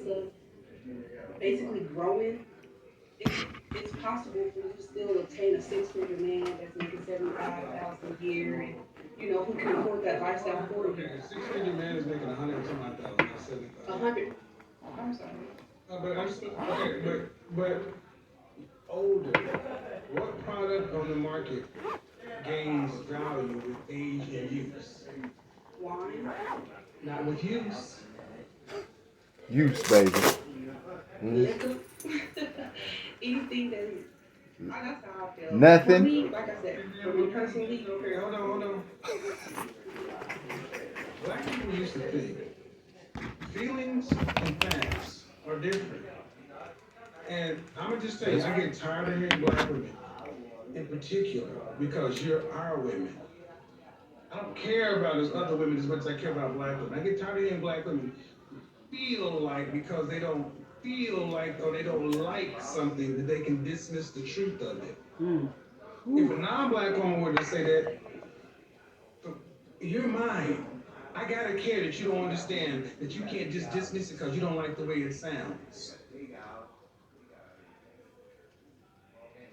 of basically growing, it's possible for you to still obtain a 6 figure man that's making 75,000 a year, and who can afford that lifestyle for Okay, you. a six-figure man is making 100 and some odd thousand, not A 75. hundred. I'm sorry. But I'm still, okay, but older. What product on the market gains value with age and use? Wine, Not with use. Use, baby. Mm. liquor, anything that is. That's how I feel. For Nothing. me, like I said, for me personally, Okay, hold on. Black people used to think feelings and facts are different. And I'm gonna just tell you, I get tired of hearing black women in particular because you're our women. I don't care about those other women as much as I care about black women. I get tired of hearing black women feel like because they don't feel like or they don't like something that they can dismiss the truth of it. If a non-black woman were to say that, you're mine. I gotta care that you don't understand that you can't just dismiss it because you don't like the way it sounds.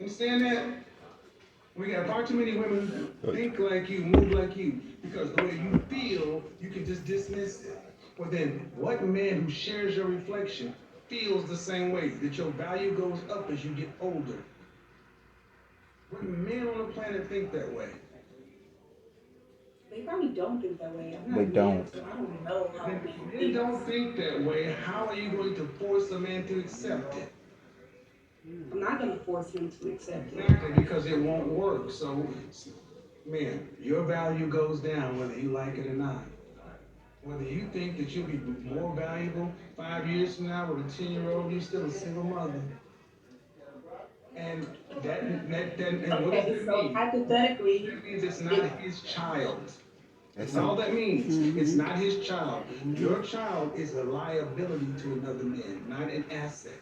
Understand that? We got far too many women think like you, move like you, because the way you feel, you can just dismiss it. Well then, what man who shares your reflection feels the same way, that your value goes up as you get older? What men on the planet think that way? they probably don't think that way. I'm not They a man, don't. so I don't know how a If man men thinks. don't think that way, how are you going to force a man to accept it? I'm not gonna force him to accept it. Exactly, because it won't work. So, man, your value goes down whether you like it or not. Whether you think that you'll be more valuable 5 years from now with a 10-year-old, you're still a single mother. And and what does Okay, that so mean? hypothetically, That means it's not if his child. That's That's all that means. It's mm-hmm. not his child. Your child is a liability to another man, not an asset.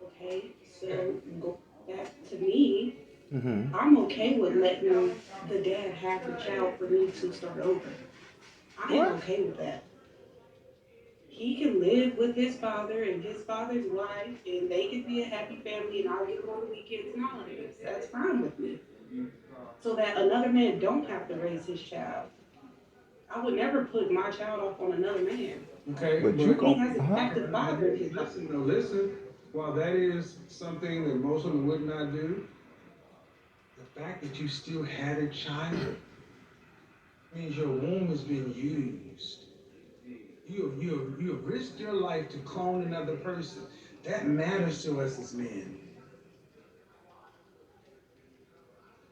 Okay, Okay. so go back to me. Mm-hmm. I'm okay with letting the dad have the child for me to start over. I am What? okay with that. He can live with his father and his father's wife, and they can be a happy family, and I'll get them on the weekends and holidays. That's fine with me. So that another man don't have to raise his child. I would never put my child off on another man. Okay, But you but He gon' has an huh? active father in his life. listen, no, listen. While that is something that most women would not do, the fact that you still had a child means your womb has been used. You have risked your life to clone another person. That matters to us as men.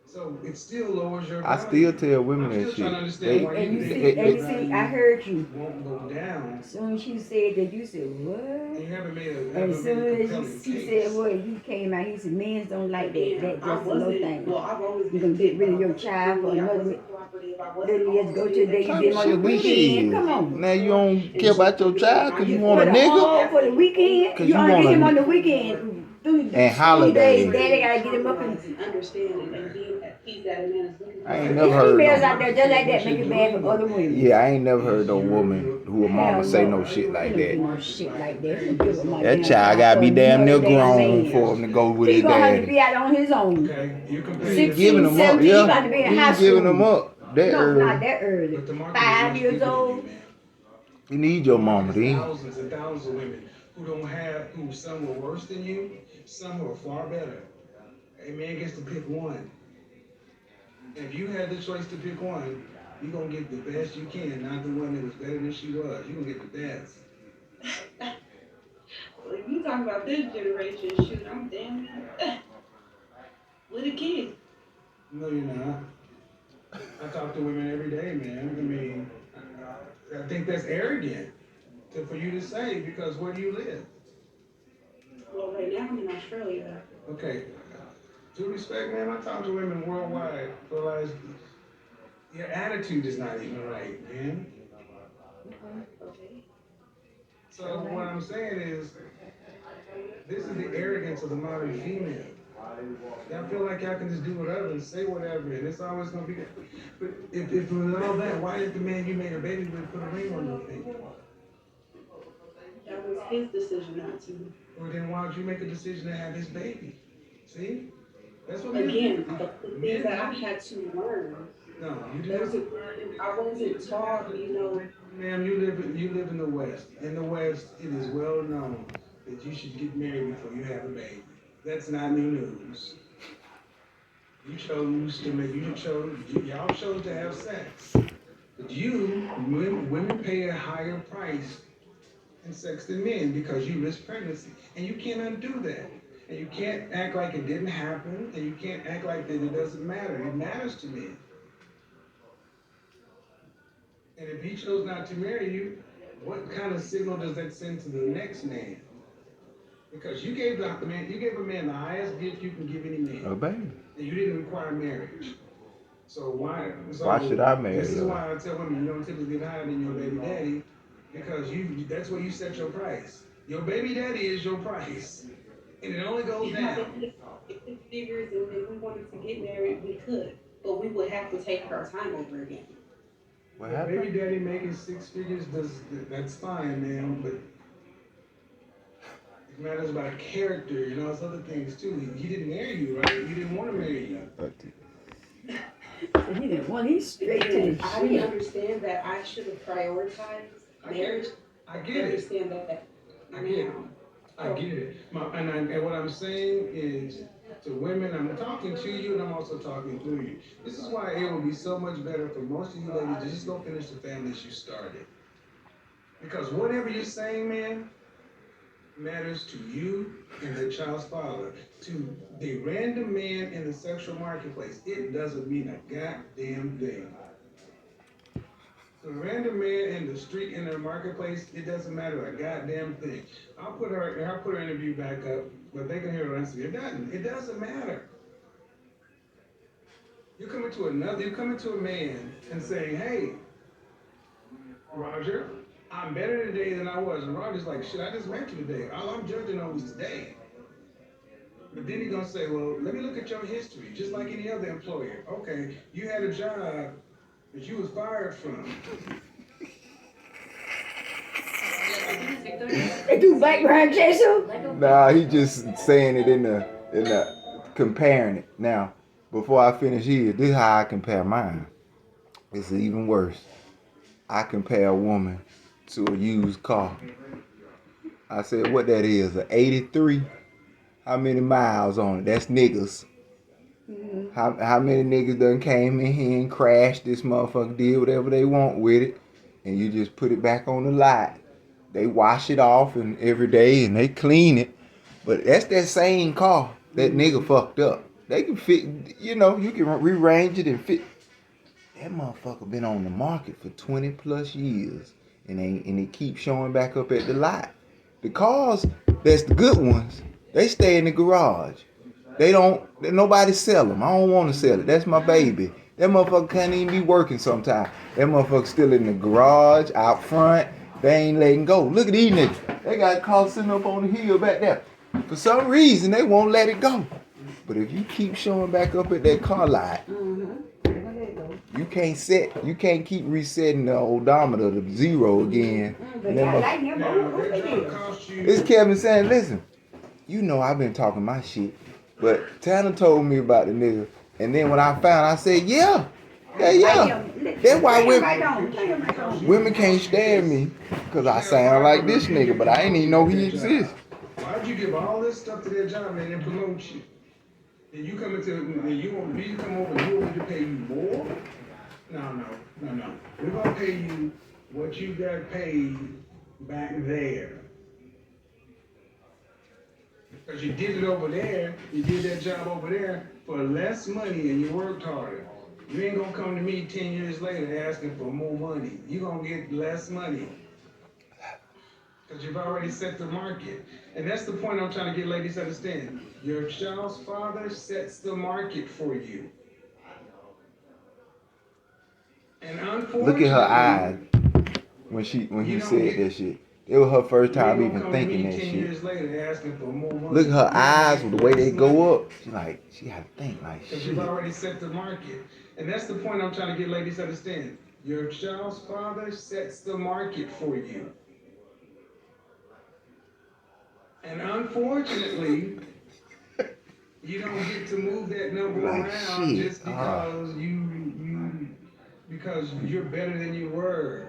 So it still lowers your I still value. tell women I'm that still trying to shit. understand They, why And you you think see, that and your you see, I value heard you. won't go down, As soon as she said that, you said, and what? you haven't made And as soon a as compelling she said case. what, he came out, he said, men don't like that. Again, That I just a little wasn't, thing. well, I've always You been gonna get good, rid but of I your wasn't child for friendly, I another. wasn't cooperative, I Let wasn't me just all go those to the things day that you you oh get him said on I the shit, was. it weekend. is. Come on. Now you don't And care so about for your me, child I because you get For want a the frustrated nigga? for the after the weekend, Because you you only want get him on a the over weekend. Through and 2 days, holidays. daddy friendly gotta get him up and compromise and understanding and Okay. being at peace that a man is looking I for ain't in Okay. a never there's wife. heard females no. out there just like What that make you're it bad doing for with other that women. Yeah, I ain't never heard is no woman who a mama Hell say no. no shit He like don't that. do no shit like that. He don't give up my That damn child child gotta for be damn near another damn grown man. for him to go with He his gonna have to daddy. be out on his own. Okay, you're He comparing ain't giving 16, them up. 17, he Yeah, about to be in he high ain't giving them school. up that No, not early. that early. but the market is 5 much years bigger than you, old. man. You need The your market mama is then. thousands and thousands of women who don't have, who some were worse than you, some who are far better. A man gets to pick one. If you had the choice to pick one, you're gonna get the best you can, not the one that was better than she was. You're gonna get the best. Well, if you talk about this generation, shoot, I'm damn near with a kid. No, you're not. I talk to women every day, man. I mean, I think that's arrogant for you to say because where do you live? Well, right now I'm in Australia. Okay, due respect, man, I talk to women worldwide. Realize your attitude is not even right, man. Okay. So what I'm saying is, this is the arrogance of the modern female. Y'all feel like y'all can just do whatever and say whatever, and it's always gonna be that. But if with all that, why did the man you made a baby with put a ring on your finger? his decision not to. Well, then why would you make a decision to have his baby? See? That's what Again, men, the things that I had to learn. no, you Those didn't. are, I wasn't taught, Ma'am, you live in the West. In the West, it is well known that you should get married before you have a baby. That's not new news. Y'all chose to have sex. But women pay a higher price in sex than men because you risk pregnancy. And you can't undo that. And you can't act like it didn't happen, and you can't act like that it doesn't matter. It matters to men. And if he chose not to marry you, what kind of signal does that send to the next man? Because you gave a man the highest gift you can give any man. A baby. And you didn't require marriage. So why Should I marry This is her? why I tell women you don't typically get higher than your baby daddy, because that's where you set your price. Your baby daddy is your price. And it only goes down. if it figures and if we wanted to get married, we could. But we would have to take our time over again. What Your happened? baby daddy making 6 figures, that's fine, man, but it matters about character, it's other things too. He didn't marry you, right? He didn't want to marry you. So he didn't want. He's straight to Again, the I shit. understand that I should have prioritized marriage. I I get it. understand that I get it. now. I get it. And what I'm saying is, to women, I'm talking to you and I'm also talking through you. This is why it would be so much better for most of you ladies to just go finish the families you started. Because whatever you're saying, man, matters to you and the child's father. To the random man in the sexual marketplace, it doesn't mean a goddamn thing. The random man in the street in the marketplace, it doesn't matter a goddamn thing. I'll put her interview back up, but they can hear her answer. It doesn't matter. You come into a man and saying, hey, Roger, I'm better today than I was. And Roger's like, shit, I just met you today. All I'm judging on is today. But then he's gonna say, well, let me look at your history, just like any other employer. Okay, you had a job that you was fired from. They do background checks too. Nah, he just saying it in the comparing it. Now, before I finish here, this is how I compare mine. It's even worse. I compare a woman to a used car. I said, what that is, a 83? How many miles on it? That's niggas. How many niggas done came in here and crashed this motherfucker, did whatever they want with it, and you just put it back on the lot. They wash it off and every day and they clean it. But that's that same car that nigga fucked up. They can fit, you can rearrange it and fit. That motherfucker been on the market for 20 plus years and it keeps showing back up at the lot. The cars, that's the good ones, they stay in the garage. Nobody sell them. I don't want to sell it. That's my baby. That motherfucker can't even be working sometimes. That motherfucker still in the garage, out front. They ain't letting go. Look at these niggas. They got cars sitting up on the hill back there. For some reason, they won't let it go. But if you keep showing back up at that car lot, you can't keep resetting the odometer to zero again. And it's Kevin saying, listen, I've been talking my shit, but Tanner told me about the nigga, and then when I found, I said, yeah. That's why women can't stand me, because I sound like this nigga, but I ain't even know he exists. Why'd you give all this stuff to their job and then promote you? And you come over and you want me to pay you more? No. We're gonna pay you what you got paid back there. Because you did it over there, you did that job over there for less money and you worked harder. You ain't gonna come to me 10 years later asking for more money. You're gonna get less money. Because you've already set the market. And that's the point I'm trying to get ladies to understand. Your child's father sets the market for you. And unfortunately, look at her eyes when he said that shit. It was her first time even thinking that shit. Look at her eyes, the way they go up. She had to think like shit. Because you've already set the market. And that's the point I'm trying to get ladies to understand. Your child's father sets the market for you. unfortunately, you don't get to move that number Like around shit. just because because you're better than you were.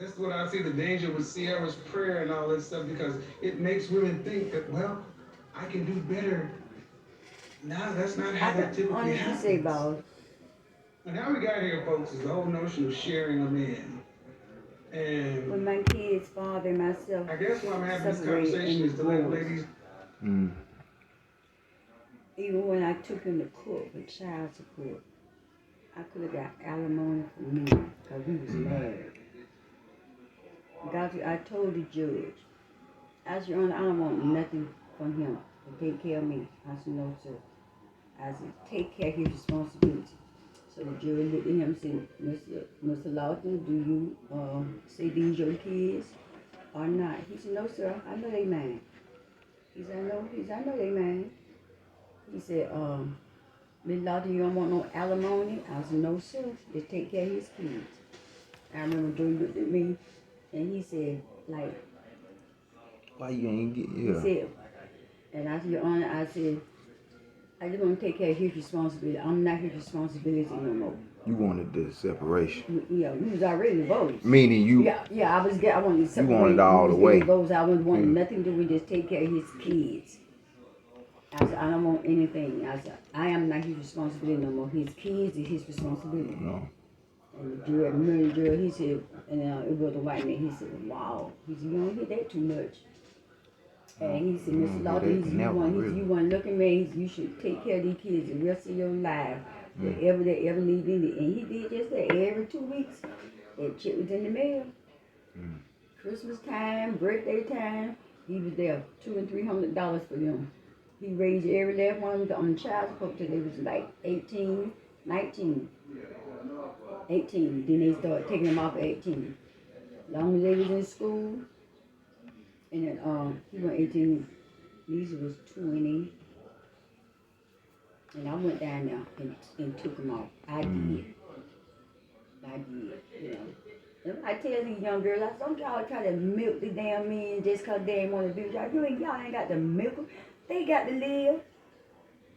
That's what I see the danger with Sierra's prayer and all that stuff, because it makes women think that, well, I can do better. No, that's not how I that can typically honestly happens. say, boss, And how we got here, folks, is the whole notion of sharing a man. when And my kids' father and myself I guess why I'm having this separated conversation in is to let divorce, ladies. Mm. even when I took him to court for child support, I could have got alimony from me because we was married. I told the judge, I said, Your Honor, I don't want nothing from him to take care of me. I said, no, sir. I said, take care of his responsibility. So the judge looked at him and said, Mr. Lawson, do you say these your kids or not? He said, no, sir. I know they mine. He said, I know they mine. He said, Miss Lawson, you don't want no alimony? I said, no, sir. Just take care of his kids. I remember Joe looked at me and he said, like, Why you ain't get he yeah? said, and I said, Your Honor, I said, I just want to take care of his responsibility. I'm not his responsibility no more. You wanted the separation, Yeah, we was already divorced. meaning you Yeah, I wanted to separate. You wanted all the way. Divorced. I wasn't wanting nothing to do with just take care of his kids. I said, I don't want anything. I said, I am not his responsibility no more. His kids is his responsibility. no. And the judge, the murder judge, he said, and it was a white man, he said, wow. He said, you don't get that too much. And he said, Mr. Lawson, you one looking man, you should take care of these kids the rest of your life. Whatever they ever need in it. And he did just that every 2 weeks. That check was in the mail. Christmas time, birthday time, he was there $200 and $300 for them. He raised every last one of them on child support till they was like 18, 19. 18. Then they started taking them off at 18. As long as they was in school, and then he went 18. Lisa was 20. And I went down there and took them off. I did. You know. And I tell these young girls, I said, don't y'all try to milk the damn men just because they ain't want to be with y'all. Y'all ain't got to milk them. They got to live.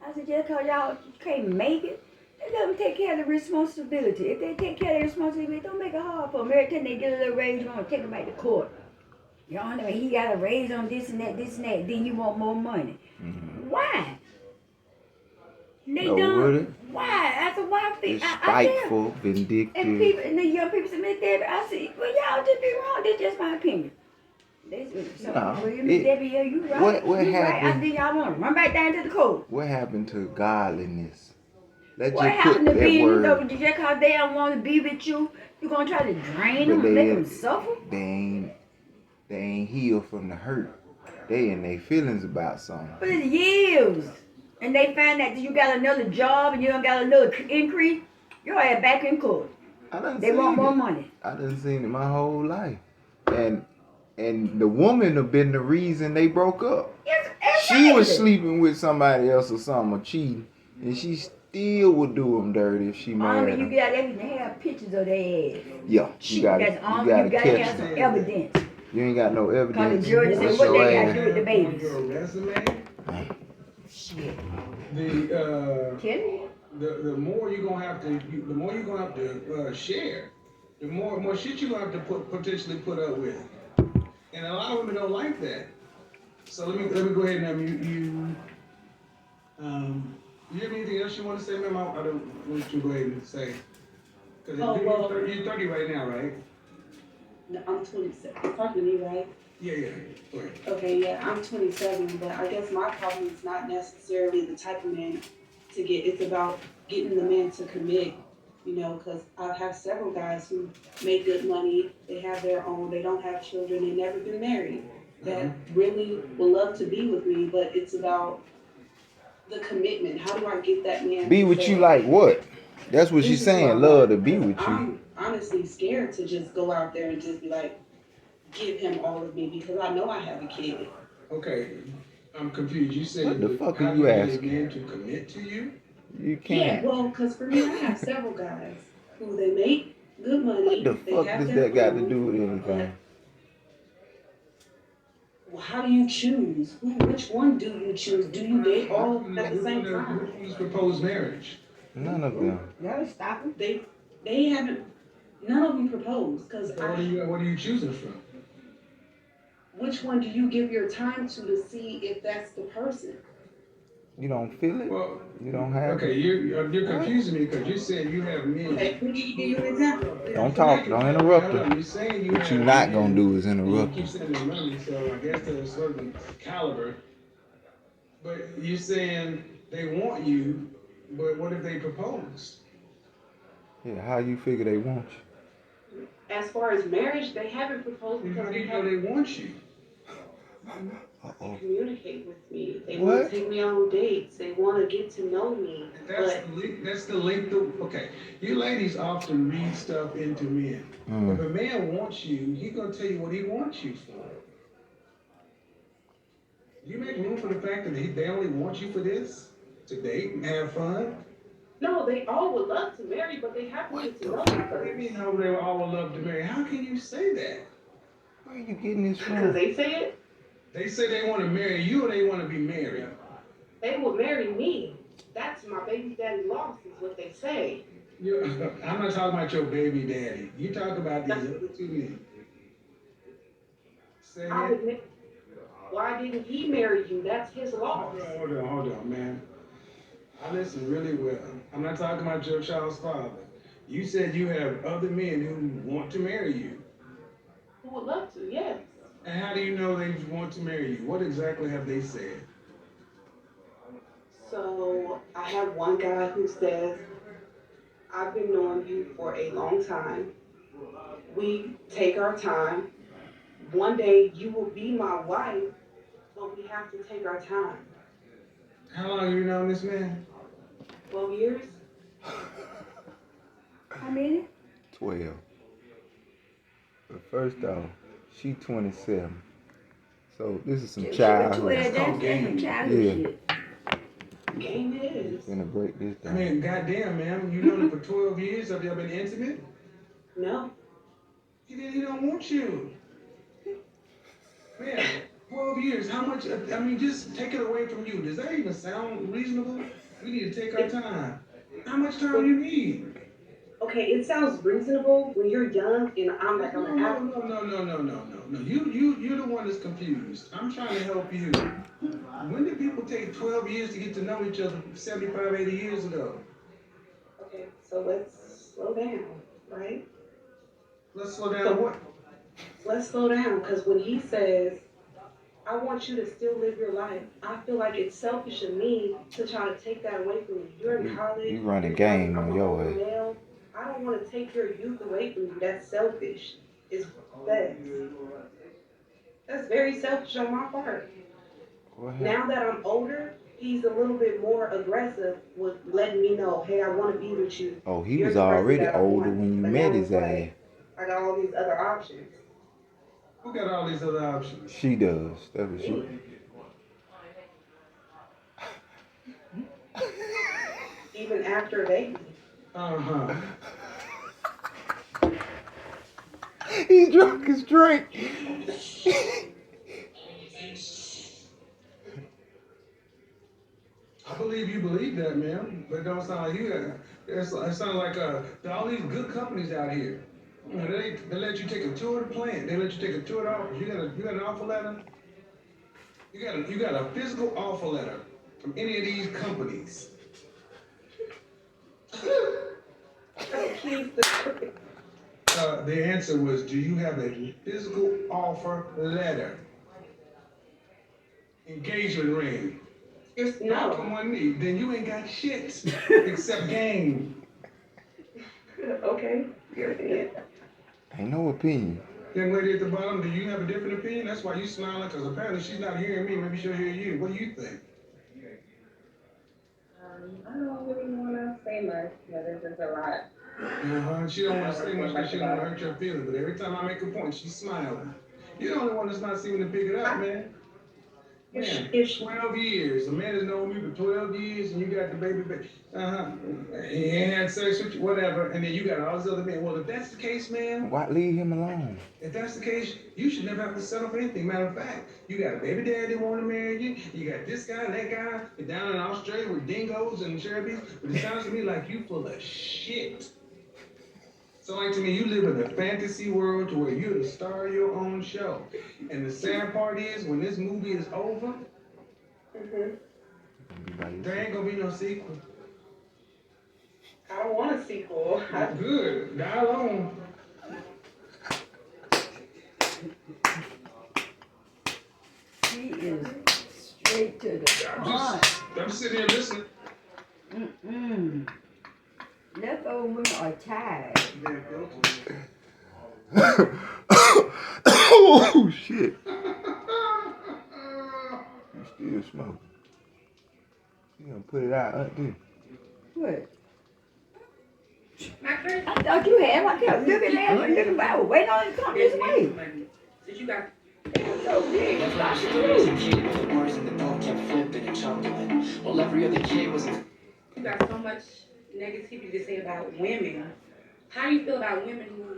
I said, just because y'all can't make it, they let them take care of the responsibility. If they take care of the responsibility, don't make it hard for them. Every time they get a little raise, you want to take them back to court. You know, he got a raise on this and that, then you want more money. Why? They done. Why? I said, why? It's spiteful, vindictive. And people, and the young people said, Miss Debbie, I said, well, y'all just be wrong. That's just my opinion. They said, Miss Debbie, yeah, you right. What you happened? Right. I think y'all want to run back down to the court. What happened to godliness? What happened to being, just because they don't want to be with you, you going to try to drain them and make them suffer? They ain't healed from the hurt. They in their feelings about something. But it's years. And they find that you got another job and you don't got another increase, you're back in court. They want more money. I done seen it my whole life. And the woman have been the reason they broke up. Yes, she was sleeping with somebody else or something, or cheating, and she still would do them dirty if she married them. You got to have pictures of their ass. Yeah, you gotta have some evidence. You ain't got no evidence. Because the judge said, what they got to do with the babies? Shit. The more you're gonna have to, share, the more shit you're gonna have to potentially put up with, and a lot of women don't like that. So let me go ahead and mute you. You have anything else you want to say, ma'am? I don't want you to go ahead and say. Because you're 30 right now, right? No, I'm 27. You're talking to me, right? Yeah. Go ahead. Okay, yeah, I'm 27, but I guess my problem is not necessarily the type of man to get. It's about getting the man to commit, because I have several guys who make good money, they have their own, they don't have children, they never been married, that really would love to be with me, but it's about the commitment. How do I get that man be with you like what? That's what she's saying, love to be with you. I'm honestly scared to just go out there and just be like, give him all of me, because I know I have a kid. Okay, I'm confused. You said, what the fuck are you asking? Man to commit to you? You can't. Yeah, well, because for me, I have several guys who they make good money. What the fuck does that got to do with anything? Well, how do you choose? Which one do you choose? Do you date all of them at the same time? Which one's proposed marriage? None of them. That'll stop him. They haven't. None of them proposed. Cause So what are you choosing from? which one do you give your time to see if that's the person? You don't feel it? Well, You don't have okay, it? you're confusing me because you're saying you have men. Okay, let me give you an example. Don't talk. Don't interrupt Hold on, her. you're saying you What have you not men, gonna do is and interrupt you her. keep saying they're money, so I guess they're a certain caliber. But you're saying they want you, but what if they propose? Yeah, how you figure they want you? As far as marriage, they haven't proposed How because do they you know haven't they want you? Uh-oh. communicate with me. They want What? to take me on dates. They want to get to know me. That's the length of, okay. You ladies often read stuff into men. If a man wants you, he gonna tell you what he wants you for. You make room for the fact that they only want you for this? To date and have fun? No, they all would love to marry, but they have to get to know me What do you first. mean no, they all would love to marry? How can you say that? Where are you getting this Because from? they say it, They say they want to marry you or they want to be married. they will marry me. That's my baby daddy lost, is what they say. I'm not talking about your baby daddy. You talk about these other two men. Say I that. would ne- Why didn't he marry you? That's his loss. Hold on, man. I listen really well. I'm not talking about your child's father. You said you have other men who want to marry you. Who would love to? Yes. And how do you know they want to marry you? What exactly have they said? So I have one guy who says, I've been knowing you for a long time. We take our time. One day you will be my wife, but we have to take our time. How long have you known this man? 12 years? How many? 12. But first off, she 27. So this is some Twelve, childhood. That's called that's gaming. some childish Yeah. shit. Game it is. Gonna break this I down. mean, goddamn, man. You known him for 12 years. Have y'all been intimate? No. He don't want you. Man, 12 years. How much? I mean, just take it away from you. Does that even sound reasonable? We need to take our time. How much time you need? Okay, it sounds reasonable when you're young and I'm like, I'm an adult. No. You're the one that's confused. I'm trying to help you. When did people take 12 years to get to know each other 75, 80 years ago? Okay, so let's slow down, right? Let's slow down what? Let's slow down, because when he says, I want you to still live your life, I feel like it's selfish of me to try to take that away from you. You're in college. You run a you're game young, I'm on an your older way. male. I don't want to take your youth away from you. That's selfish. It's that. That's very selfish on my part. What happened? Now that I'm older, he's a little bit more aggressive with letting me know, hey, I want to be with you. Oh, he You're was the person already that I older want. when you But met now his it's like, ass. I got all these other options. Who got all these other options? She does. That's what she. Even after a baby. Uh-huh. He drunk his drink. I believe you believe that, man. But it don't sound like you got it sounds like there are all these good companies out here. You know, they let you take a tour of the plant. They let you take a tour of the office. You got an offer letter? You got a physical offer letter from any of these companies. Please, The answer was, do you have a physical offer letter? Engagement ring. it's Not no. on one knee. Then you ain't got shit except game. Okay, you're it. Ain't no opinion. Young lady at the bottom, do you have a different opinion? That's why you smiling, because apparently she's not hearing me. Maybe she'll hear you. What do you think? I don't really want to say much, but it's just a lot. She don't want to say much because she don't want to hurt your feelings. But every time I make a point, she's smiling. You're the only one that's not seeming to pick it up, man. Man, If 12 years. A man has known me for 12 years, and you got the baby. He ain't had sex with you, whatever, and then you got all these other men. Well, if that's the case, man, Why leave him alone? if that's the case, you should never have to settle for anything. Matter of fact, you got a baby daddy that want to marry you. You got this guy and that guy down in Australia with dingoes and cherubies. But it sounds to me like you full of shit. So like to me, you live in a fantasy world to where you're the star of your own show. And the sad part is, when this movie is over, there ain't gonna be no sequel. I don't want a sequel. Good, die alone. She is straight to the point. I'm sitting here listening. Leftover women are tired. Oh shit! You still smoking? You gonna put it out, auntie? What? My credit I thought you had. I kept looking at it, looking back, waiting on it to come this way. Did you got So big, it's not true. Words in the note kept flipping and chuckling. While every other kid was you got so much negativity to say about women? How do you feel about women who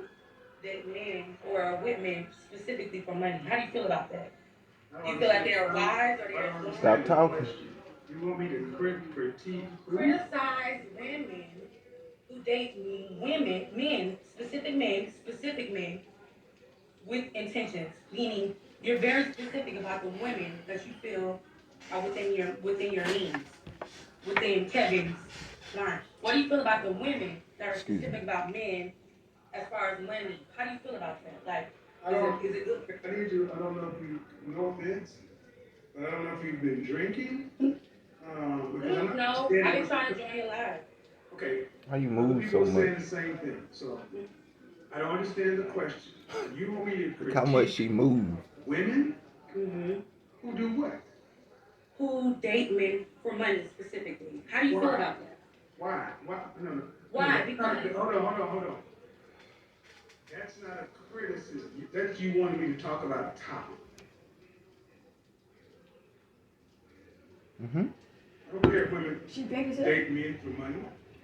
date men or are with men specifically for money? How do you feel about that? Do you feel like they're wise or they're Stop talking. You want me to critique? criticize women who date men, specific men with intentions, meaning you're very specific about the women that you feel are within your means, within Kevin's line. What do you feel about the women that are specific about men as far as money? How do you feel about that? Like, is it good for I need you. I don't know if you. No offense, but I don't know if you've been drinking. No, I've been trying to join your life. Okay. Why you move so People saying much? the same thing. So I don't understand the question. You want me to Look how much she moved. women Mm-hmm. who do what? Who date men for money specifically? How do you feel about that? Why? Why? No. Why? No. Because Hold on. That's not a criticism. That's you wanted me to talk about a topic. I don't care if women She drinking too? date men for money.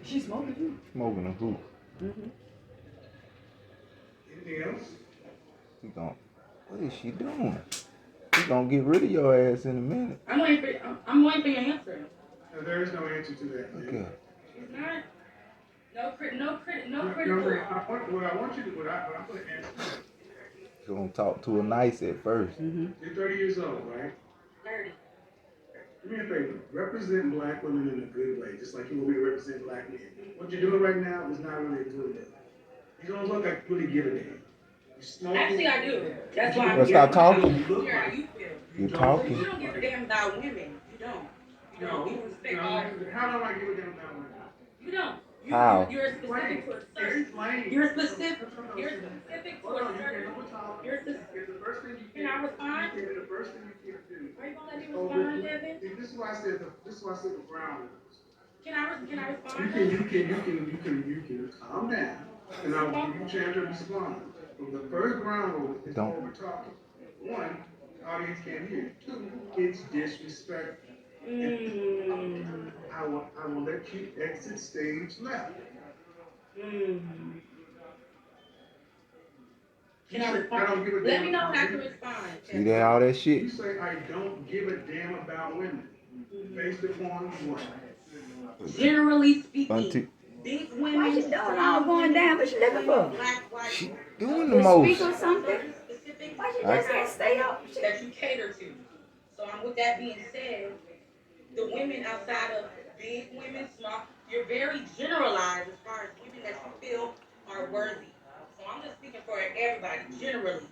She smoking too. Smoking a hoop. Anything else? What is she doing? She gonna get rid of your ass in a minute. I'm waiting for your answer. No, there is no answer to that. Man. Okay. It's not. No critical. What I want you to, what I'm going to ask you. She gonna talk to her nice at first. You're 30 years old, right? 30. Do me a favor. Represent black women in a good way, just like you want me to represent black men. What you're doing right now is not really a good way. You don't look like you really give a damn. Actually, I do. That's why I'm Well, here. stop talking. You look how you feel. You're talking. You don't give a damn about women. You don't. You don't. You respect all. How do I give a damn about women? You don't. How? You're specific to a certain. You're specific to a certain. You're specific. The first thing you Can I respond? The first thing you can't do. Are you gonna let me respond, Devin? This is why I said the brown. Can I respond? You can calm down, and I'll give you a chance to respond. But the first ground rule is Don't. over talking. One, the audience can't hear. Two, it's disrespectful. I will let you exit stage left. Can I respond? I don't give a damn. Let me know how to respond. See that all that shit? You say I don't give a damn about women. Based upon what? Generally speaking, Auntie, big women. Why she doing all going down? What she looking for? Black, white, she doing the To most. speak or something? specific Why she just can't stay up? She- that you cater to. So with that being said, the women outside of big women, small, you're very generalized as far as women that you feel are worthy. So I'm just speaking for everybody, generally.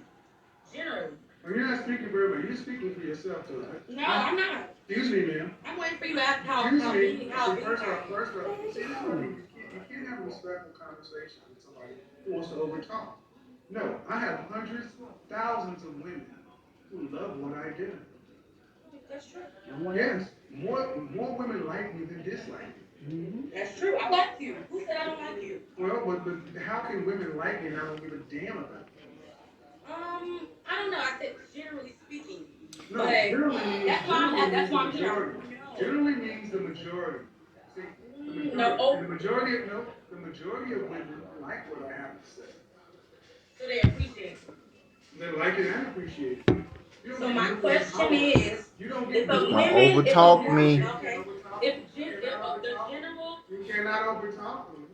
Well, you're not speaking for everybody. You're speaking for yourself, too. No, I'm not. Excuse me, ma'am. I'm waiting for you to ask how Excuse me. meaning, how First off, see, this is why you can't have a respectful conversation with somebody who wants to overtalk. No, I have hundreds, thousands of women who love what I do. That's true. Yes, more women like me than dislike me. That's true. I like you. Who said I don't like you? Well, but how can women like me and I don't give a damn about it? I don't know. I said generally speaking. No, But generally means, that's why I'm generally that's why I'm means the here. majority. Generally means the majority. See, the No, majority, the majority of, no, the majority of women like what I have to say. so they appreciate it. They like it and appreciate it. You don't So get my million question followers. is, You don't if get a You million gonna women, if a overtalk woman, me? okay, if the general, You cannot overtalk me.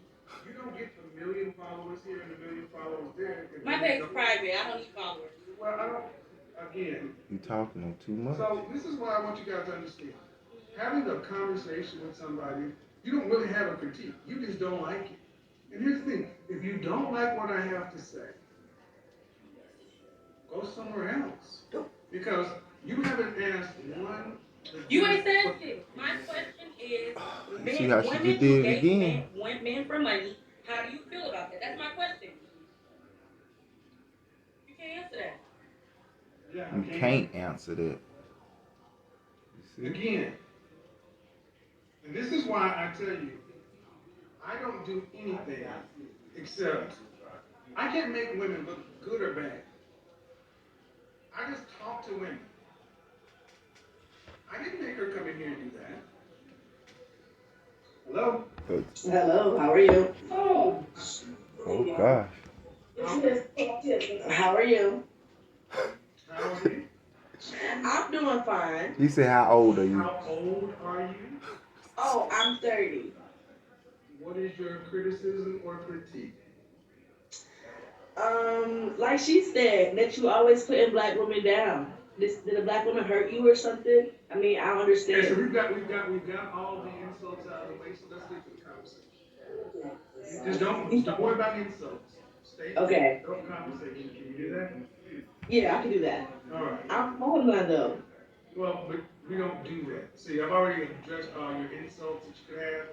You don't get a million followers here and a million followers there. my page is private. I don't need followers. Well, I don't, again, You talking them too much. so this is what I want you guys to understand. Having a conversation with somebody, you don't really have a critique. You just don't like it. And here's the thing, if you don't like what I have to say, go somewhere else. Because you haven't asked one. You ain't said shit. My question is, You see how she women just who did it date again? men for money, how do you feel about that? That's my question. You can't answer that. Yeah, You can't answer that. You see? Again, and this is why I tell you, I don't do anything except I can't make women look good or bad. I just talk to women. I didn't make her come in here and do that. Hello? Hello, how are you? Oh gosh. How are you? How are you? I'm doing fine. He said, how old are you? How old are you? Oh, I'm 30. What is your criticism or critique? Like she said, that you always putting black women down. Did a black woman hurt you or something? I mean, I don't Okay, so understand. we've got all the insults out of the way, so let's get to the conversation. Just don't worry about insults. Stay Okay. no conversation. Can you do that? Yeah, I can do that. All right. I'm on line though. Well, but we don't do that. See, I've already addressed all your insults that you could have.